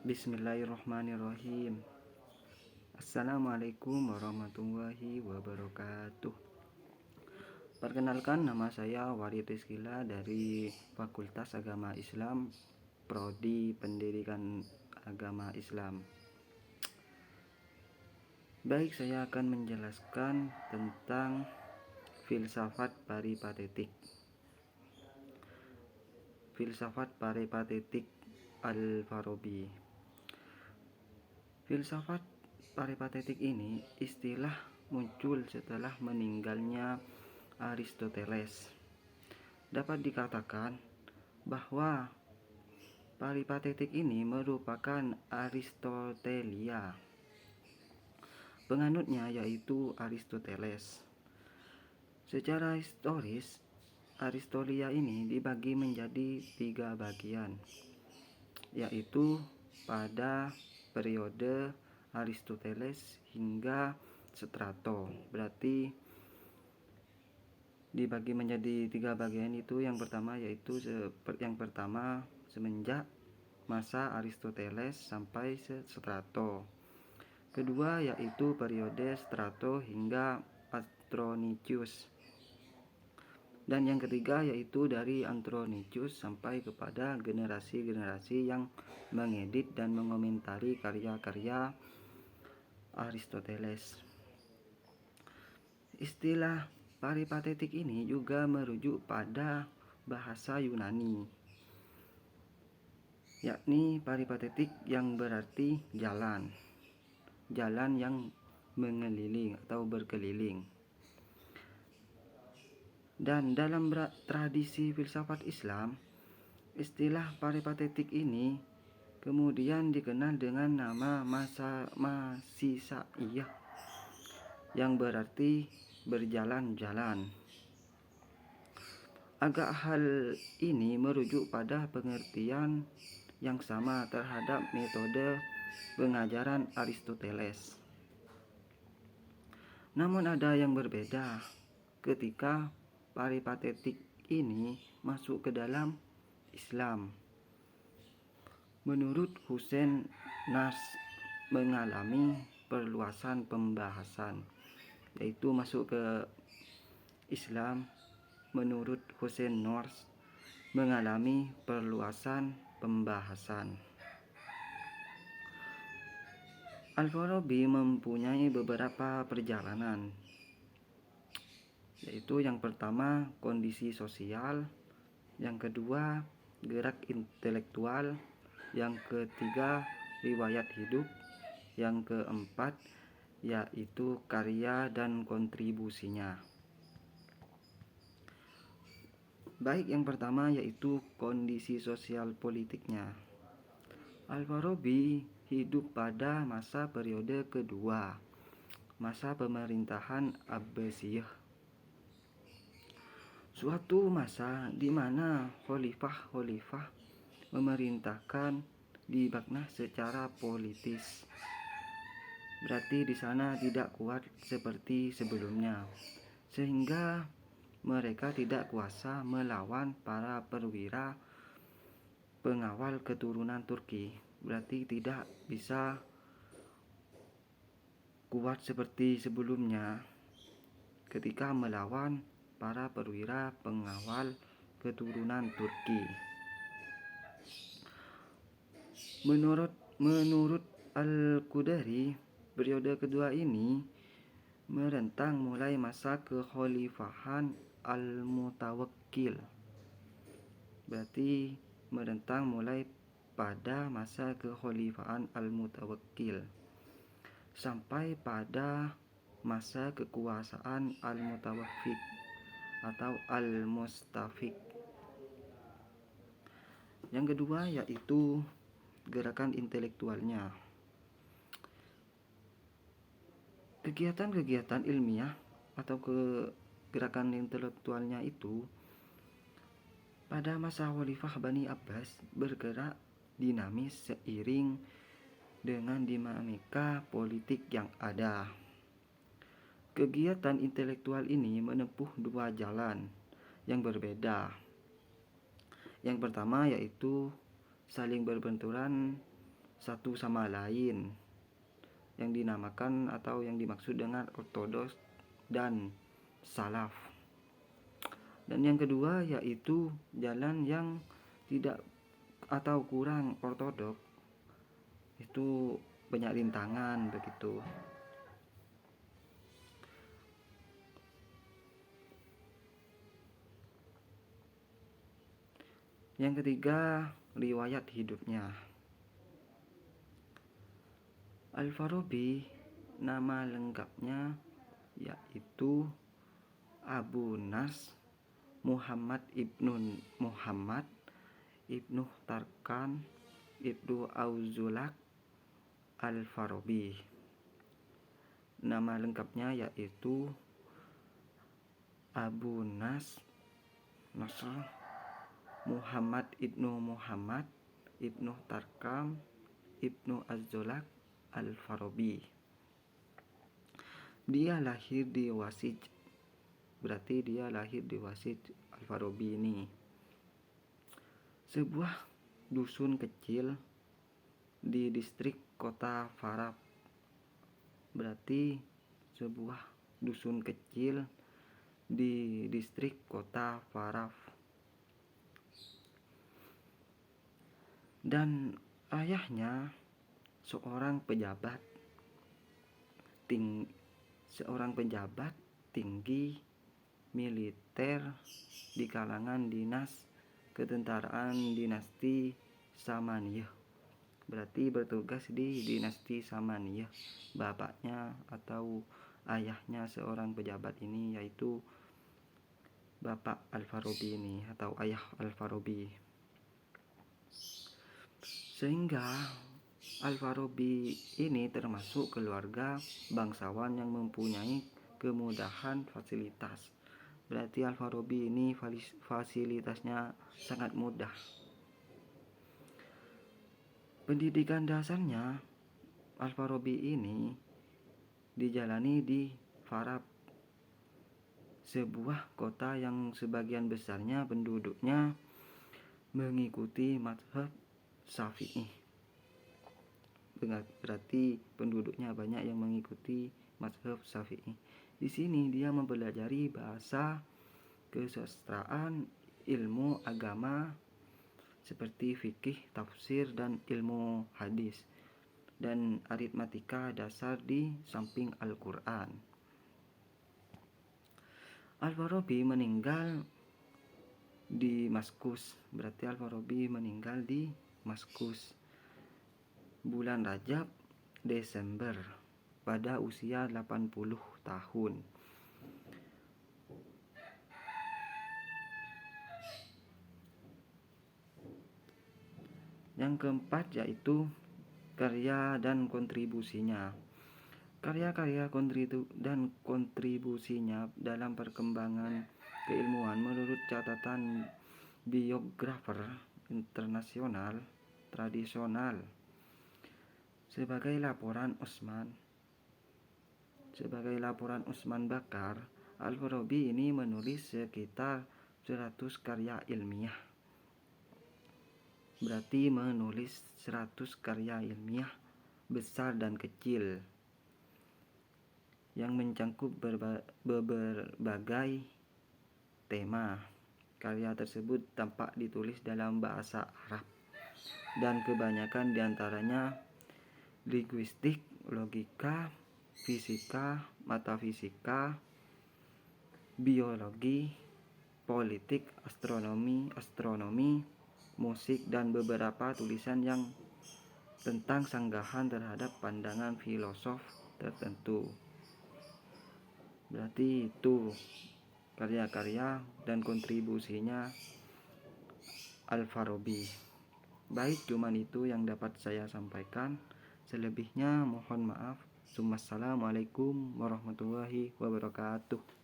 Bismillahirrahmanirrahim. Assalamualaikum warahmatullahi wabarakatuh. Perkenalkan, nama saya Warid Rizkila dari Fakultas Agama Islam, Prodi Pendidikan Agama Islam. Baik, saya akan menjelaskan tentang filsafat peripatetik. Filsafat peripatetik Al-Farabi. Filsafat peripatetik ini istilah muncul setelah meninggalnya Aristoteles. Dapat dikatakan bahwa peripatetik ini merupakan Aristotelia. Penganutnya yaitu Aristoteles. Secara historis, Aristotelia ini dibagi menjadi 3 bagian, yaitu pada periode Aristoteles hingga Strato. Berarti dibagi menjadi 3 bagian itu. Yang pertama semenjak masa Aristoteles sampai Strato. Kedua yaitu periode Strato hingga Andronicus. Dan yang ketiga yaitu dari Andronicus sampai kepada generasi-generasi yang mengedit dan mengomentari karya-karya Aristoteles. Istilah peripatetik ini juga merujuk pada bahasa Yunani, yakni peripatetik yang berarti jalan yang mengeliling atau berkeliling. Dan dalam tradisi filsafat Islam, istilah peripatetik ini kemudian dikenal dengan nama masisaiyah, yang berarti berjalan-jalan. Hal ini merujuk pada pengertian yang sama terhadap metode pengajaran Aristoteles. Namun ada yang berbeda ketika peripatetik ini masuk ke dalam Islam. Menurut Hussein Nars mengalami perluasan pembahasan, yaitu masuk ke Islam. Menurut Hussein Nars mengalami perluasan pembahasan. Al-Farabi mempunyai beberapa perjalanan, yaitu yang pertama kondisi sosial, yang kedua gerak intelektual, yang ketiga riwayat hidup, yang keempat yaitu karya dan kontribusinya. Baik, yang pertama yaitu kondisi sosial politiknya. Al-Farabi hidup pada masa periode kedua, masa pemerintahan Abbasiyah. Suatu masa di mana khalifah memerintahkan di Baghdad secara politis. Berarti di sana tidak kuat seperti sebelumnya, sehingga mereka tidak kuasa melawan para perwira pengawal keturunan Turki. Berarti tidak bisa kuat seperti sebelumnya ketika melawan para perwira pengawal keturunan Turki. Menurut Al-Qudari, periode kedua ini merentang mulai masa kekhalifahan Al-Mutawakkil. Berarti merentang mulai pada masa kekhalifahan Al-Mutawakkil sampai pada masa kekuasaan Al-Mutawaffiq atau Al-Mustafiq. Yang kedua yaitu gerakan intelektualnya. Kegiatan-kegiatan ilmiah atau gerakan intelektualnya itu pada masa Khalifah Bani Abbas bergerak dinamis seiring dengan dinamika politik yang ada. Kegiatan intelektual ini menempuh 2 jalan yang berbeda. Yang pertama yaitu saling berbenturan satu sama lain yang dinamakan atau yang dimaksud dengan ortodoks dan salaf. Dan yang kedua yaitu jalan yang tidak atau kurang ortodoks, itu banyak rintangan begitu. Yang ketiga, riwayat hidupnya. Al-Farabi nama lengkapnya yaitu Abu Nas Muhammad ibnu Muhammad ibnu Tarkan ibnu Auzulak Al-Farabi. Nama lengkapnya yaitu Abu Nas Nasr Muhammad ibnu Muhammad ibnu Tarkam ibnu Auzulak Al-Farabi. Dia lahir di Wasij, berarti dia lahir di Wasij. Al-Farabi ini sebuah dusun kecil di distrik kota Farab, berarti sebuah dusun kecil di distrik kota Farab. Dan ayahnya seorang pejabat tinggi militer di kalangan dinas ketentaraan dinasti Samaniyah, berarti bertugas di dinasti Samaniyah. Bapaknya atau ayahnya seorang pejabat ini yaitu bapak Al-Farabi ini atau ayah Al-Farabi. Sehingga Al-Farabi ini termasuk keluarga bangsawan yang mempunyai kemudahan fasilitas. Berarti Al-Farabi ini fasilitasnya sangat mudah. Pendidikan dasarnya Al-Farabi ini dijalani di Farab, sebuah kota yang sebagian besarnya penduduknya mengikuti mazhab Syafi'i. Berarti penduduknya banyak yang mengikuti mazhab Syafi'i. Di sini dia mempelajari bahasa, kesusastraan, ilmu agama seperti fikih, tafsir, dan ilmu hadis, dan aritmatika dasar di samping Al-Quran. Al-Farabi meninggal di Maskus, berarti Al-Farabi meninggal di Maskus bulan Rajab Desember pada usia 80 tahun. Yang keempat yaitu karya dan kontribusinya. Karya-karya dan kontribusinya dalam perkembangan keilmuan menurut catatan biografer internasional tradisional sebagai laporan Usman Bakar, Al-Farabi ini menulis sekitar 100 karya ilmiah. Berarti menulis 100 karya ilmiah besar dan kecil yang mencangkup berbagai tema. Karya tersebut tampak ditulis dalam bahasa Arab dan kebanyakan diantaranya linguistik, logika, fisika, metafisika, biologi, politik, astronomi, musik, dan beberapa tulisan yang tentang sanggahan terhadap pandangan filosof tertentu. Berarti itu karya-karya dan kontribusinya Al-Farabi. Baik, cuman itu yang dapat saya sampaikan. Selebihnya mohon maaf. Assalamualaikum warahmatullahi wabarakatuh.